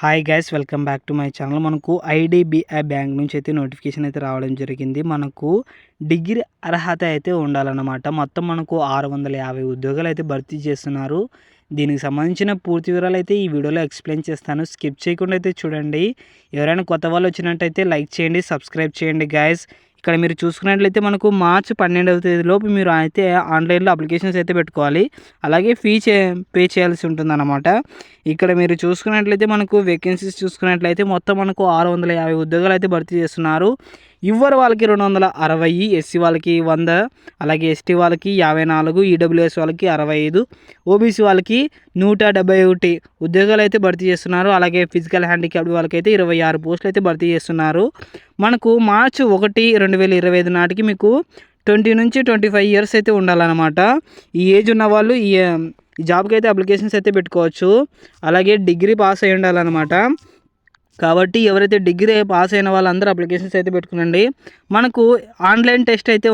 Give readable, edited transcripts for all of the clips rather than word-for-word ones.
Hi guys, welcome back to my channel. మనకు IDBI bank నుంచి అయితే నోటిఫికేషన్ అయితే రావడం జరిగింది. మనకు డిగ్రీ అర్హత అయితే ఉండాలన్నమాట. మొత్తం మనకు 650 ఉద్యోగాలు అయితే భర్తీ చేస్తున్నారు. దీనికి సంబంధించిన పూర్తి వివరాలు అయితే ఈ వీడియోలో ఎక్స్ప్లెయిన్ చేస్తాను. స్కిప్ చేయకుండా అయితే చూడండి. ఎవరైనా కొత్త వాళ్ళు వచ్చినట్టయితే లైక్ చేయండి, సబ్స్క్రైబ్ చేయండి గైస్. ఇక్కడ మీరు చూసుకున్నట్లయితే మనకు మార్చి 12వ తేదీలోపు మీరు అయితే ఆన్లైన్లో అప్లికేషన్స్ అయితే పెట్టుకోవాలి. అలాగే పే చేయాల్సి ఉంటుందన్నమాట. ఇక్కడ మీరు చూసుకున్నట్లయితే మనకు వేకెన్సీస్ చూసుకున్నట్లయితే మొత్తం మనకు 650 ఉద్యోగాలు అయితే భర్తీ చేస్తున్నారు. యువర్ వాళ్ళకి 260, ఎస్సీ వాళ్ళకి 100, అలాగే ఎస్టీ వాళ్ళకి 54, ఈడబ్ల్యూఎస్ వాళ్ళకి 65, ఓబీసీ వాళ్ళకి 171 ఉద్యోగాలు అయితే భర్తీ చేస్తున్నారు. అలాగే ఫిజికల్ హ్యాండిక్యాప్డ్ వాళ్ళకి అయితే 26 పోస్టులు అయితే భర్తీ చేస్తున్నారు. మనకు మార్చి 1, 2025 నాటికి మీకు 20 నుంచి 25 ఇయర్స్ అయితే ఉండాలన్నమాట. ఈ ఏజ్ ఉన్న వాళ్ళు ఈ జాబ్కి అయితే అప్లికేషన్స్ అయితే పెట్టుకోవచ్చు. అలాగే డిగ్రీ పాస్ అయి ఉండాలన్నమాట. కాబట్టి ఎవరైతే డిగ్రీ పాస్ అయిన వాళ్ళందరూ అప్లికేషన్స్ అయితే పెట్టుకునండి. మనకు ఆన్లైన్ టెస్ట్ అయితే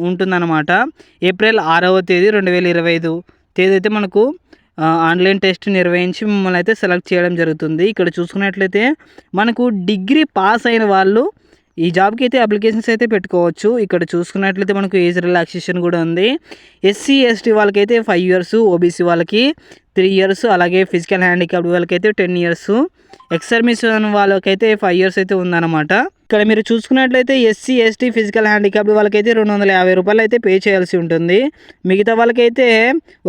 ఉంటుందన్నమాట. ఏప్రిల్ 6వ తేదీ 2025 తేదీ అయితే మనకు ఆన్లైన్ టెస్ట్ నిర్వహించి మిమ్మల్ని అయితే సెలెక్ట్ చేయడం జరుగుతుంది. ఇక్కడ చూసుకున్నట్లయితే మనకు డిగ్రీ పాస్ అయిన వాళ్ళు ఈ జాబ్కి అయితే అప్లికేషన్స్ అయితే పెట్టుకోవచ్చు. ఇక్కడ చూసుకున్నట్లయితే మనకు ఏజ్ రిలాక్సేషన్ కూడా ఉంది. ఎస్సీ ఎస్టీ వాళ్ళకైతే 5 ఇయర్స్, ఓబీసీ వాళ్ళకి 3 ఇయర్స్, అలాగే ఫిజికల్ హ్యాండిక్యాప్డ్ వాళ్ళకైతే 10 ఇయర్స్, ఎక్స్ సర్వీస్మెన్ వాళ్ళకైతే 5 ఇయర్స్ అయితే ఉందన్నమాట. ఇక్కడ మీరు చూసుకున్నట్లయితే ఎస్సీ ఎస్టీ ఫిజికల్ హ్యాండిక్యాప్డ్ వాళ్ళకైతే 250 రూపాయలు అయితే పే చేయాల్సి ఉంటుంది. మిగతా వాళ్ళకైతే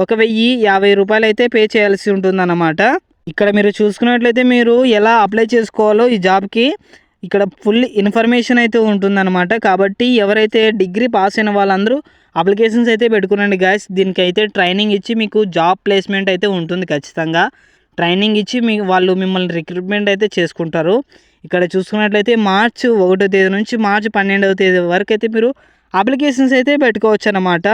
1050 రూపాయలు అయితే పే చేయాల్సి ఉంటుందన్నమాట. ఇక్కడ మీరు చూసుకున్నట్లయితే మీరు ఎలా అప్లై చేసుకోవాలో ఈ జాబ్కి ఇక్కడ ఫుల్ ఇన్ఫర్మేషన్ అయితే ఉంటుందన్నమాట. కాబట్టి ఎవరైతే డిగ్రీ పాస్ అయిన వాళ్ళందరూ అప్లికేషన్స్ అయితే పెట్టుకునండి గాయస్. దీనికైతే ట్రైనింగ్ ఇచ్చి మీకు జాబ్ ప్లేస్మెంట్ అయితే ఉంటుంది. ఖచ్చితంగా ట్రైనింగ్ ఇచ్చి వాళ్ళు మిమ్మల్ని రిక్రూట్మెంట్ అయితే చేసుకుంటారు. ఇక్కడ చూసుకున్నట్లయితే మార్చి 1వ తేదీ నుంచి మార్చి 12వ తేదీ వరకు అయితే మీరు అప్లికేషన్స్ అయితే పెట్టుకోవచ్చు అన్నమాట.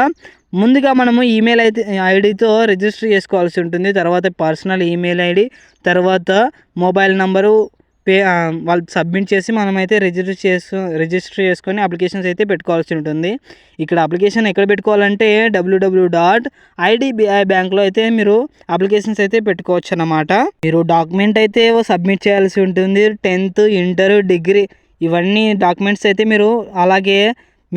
ముందుగా మనము ఈమెయిల్ అయితే ఐడితో రిజిస్టర్ చేసుకోవాల్సి ఉంటుంది. తర్వాత పర్సనల్ ఈమెయిల్ ఐడి, తర్వాత మొబైల్ నంబరు వాళ్ళు సబ్మిట్ చేసి మనమైతే రిజిస్టర్ చేసుకొని అప్లికేషన్స్ అయితే పెట్టుకోవాల్సి ఉంటుంది. ఇక్కడ అప్లికేషన్ ఎక్కడ పెట్టుకోవాలంటే www.idbi బ్యాంక్లో అయితే మీరు అప్లికేషన్స్ అయితే పెట్టుకోవచ్చు అన్నమాట. మీరు డాక్యుమెంట్ అయితే సబ్మిట్ చేయాల్సి ఉంటుంది. 10th, ఇంటర్, డిగ్రీ ఇవన్నీ డాక్యుమెంట్స్ అయితే మీరు, అలాగే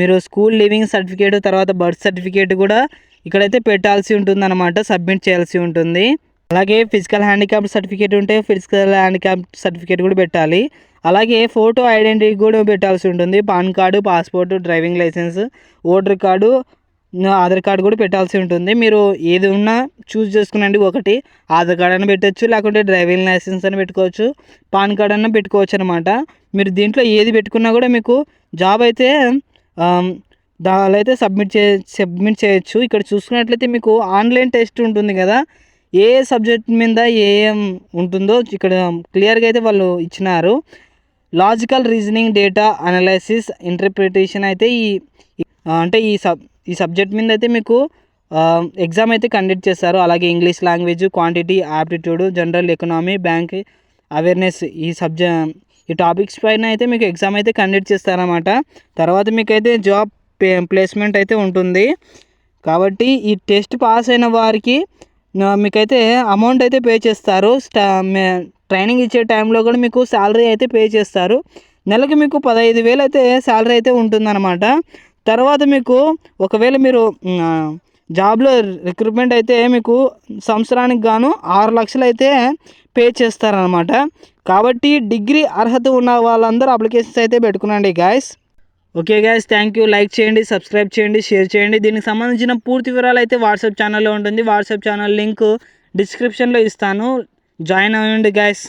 మీరు స్కూల్ లీవింగ్ సర్టిఫికేట్, తర్వాత బర్త్ సర్టిఫికేట్ కూడా ఇక్కడైతే పెట్టాల్సి ఉంటుంది అన్నమాట. సబ్మిట్ చేయాల్సి ఉంటుంది. అలాగే ఫిజికల్ హ్యాండిక్యాప్ సర్టిఫికేట్ ఉంటే ఫిజికల్ హ్యాండిక్యాప్ సర్టిఫికేట్ కూడా పెట్టాలి. అలాగే ఫోటో ఐడెంటిటీ కూడా పెట్టాల్సి ఉంటుంది. PAN card, passport, driving licence, voter card, Aadhaar card కూడా పెట్టాల్సి ఉంటుంది. మీరు ఏది ఉన్నా చూస్ చేసుకునండి. ఒకటి ఆధార్ కార్డు అని పెట్టచ్చు, లేకుంటే డ్రైవింగ్ లైసెన్స్ అని పెట్టుకోవచ్చు, పాన్ కార్డు అన్న పెట్టుకోవచ్చు అనమాట. మీరు దీంట్లో ఏది పెట్టుకున్నా కూడా మీకు జాబ్ అయితే దానిలో అయితే సబ్మిట్ చేయొచ్చు. ఇక్కడ చూసుకున్నట్లయితే మీకు ఆన్లైన్ టెస్ట్ ఉంటుంది కదా, ఏ సబ్జెక్ట్ మీద ఏం ఉంటుందో ఇక్కడ క్లియర్గా అయితే వాళ్ళు ఇచ్చినారు. Logical reasoning, data analysis, interpretation అయితే ఈ సబ్జెక్ట్ మీద అయితే మీకు ఎగ్జామ్ అయితే కండక్ట్ చేస్తారు. అలాగే English language, quantity aptitude, general economy, bank awareness ఈ టాపిక్స్ పైన అయితే మీకు ఎగ్జామ్ అయితే కండక్ట్ చేస్తారన్నమాట. తర్వాత మీకైతే జాబ్ ప్లేస్మెంట్ అయితే ఉంటుంది. కాబట్టి ఈ టెస్ట్ పాస్ అయిన వారికి మీకైతే అమౌంట్ అయితే పే చేస్తారు. ట్రైనింగ్ ఇచ్చే టైంలో కూడా మీకు శాలరీ అయితే పే చేస్తారు. నెలకి మీకు 15,000 అయితే శాలరీ అయితే ఉంటుందన్నమాట. తర్వాత మీకు ఒకవేళ మీరు జాబ్లో రిక్రూట్మెంట్ అయితే మీకు సంవత్సరానికి గాను 6 లక్షలు అయితే పే చేస్తారనమాట. కాబట్టి డిగ్రీ అర్హత ఉన్న వాళ్ళందరూ అప్లికేషన్స్ అయితే పెట్టుకునండి guys. Okay guys, thank you. Like చేయండి, సబ్స్క్రైబ్ చేయండి, షేర్ చేయండి. దీనికి సంబంధించిన పూర్తి వివరాలు అయితే వాట్సాప్ ఛానల్లో ఉంటుంది. వాట్సాప్ ఛానల్ లింక్ డిస్క్రిప్షన్లో ఇస్తాను. జాయిన్ అవ్వండి గైస్.